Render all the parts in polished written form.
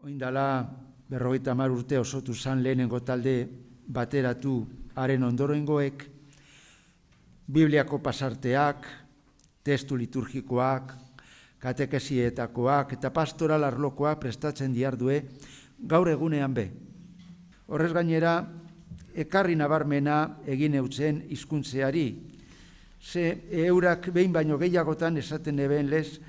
Oindala 50 urte osotu zan lehenengo talde bateratu haren ondorengoek, Bibliako pasarteak, testu liturgikoak, katekesietakoak eta pastoral arlokoak prestatzen diardue gaur egunean be. Horrez gainera, ekarri nabarmena egin eutzen hizkuntzeari, ze eurak behin baino gehiagotan esaten eben lez,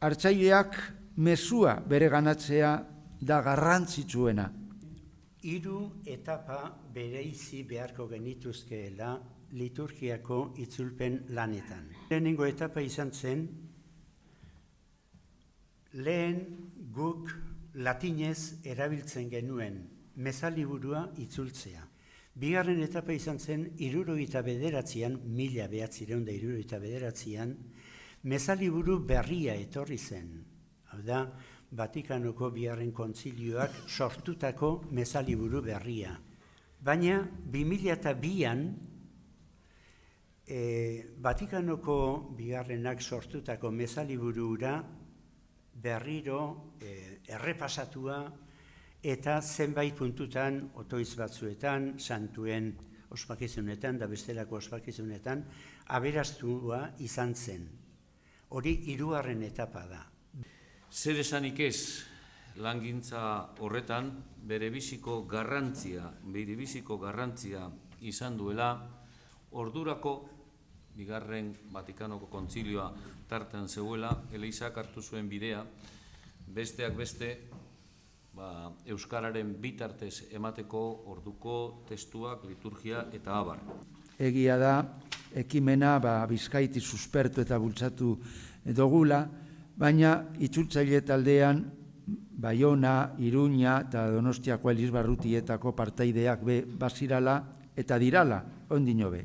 hartzaileak mezua bere ganatzea da garrantzitsuena. 3 etapa bereizi beharko genituzkeela liturgiako itzulpen lanetan. Lehenengo etapa izan zen, lehen guk latinez erabiltzen genuen mezaliburua itzultzea. Bigarren etapa izan zen, 1979an, 1979an, mezaliburu berria etorri zen. Hau da, Vatikanoko bigarren kontzilioak sortutako mezaliburu berria. Baina 2002an Vatikanoko bigarrenak sortutako mezaliburura berriro errepasatua eta zenbait puntutan, otoiz batzuetan, santuen ospakizunetan da bestelako ospakizunetan aberastua izan zen. Hori 3. etapa da. Zer esanik ez, langintza horretan berebiziko garrantzia izan duela, ordurako bigarren Vatikanoko kontzilioa tartean zeuela, Eleizak hartu zuen bidea, besteak beste, euskararen bitartez emateko orduko testuak, liturgia eta abar. Egia da, ekimena Bizkaiti suspertu eta bultzatu dugula, baina itzultzaile taldean Baiona, Iruña eta Donostiako Elizbarrutietako partaideak be bazirala eta dirala, ondino be.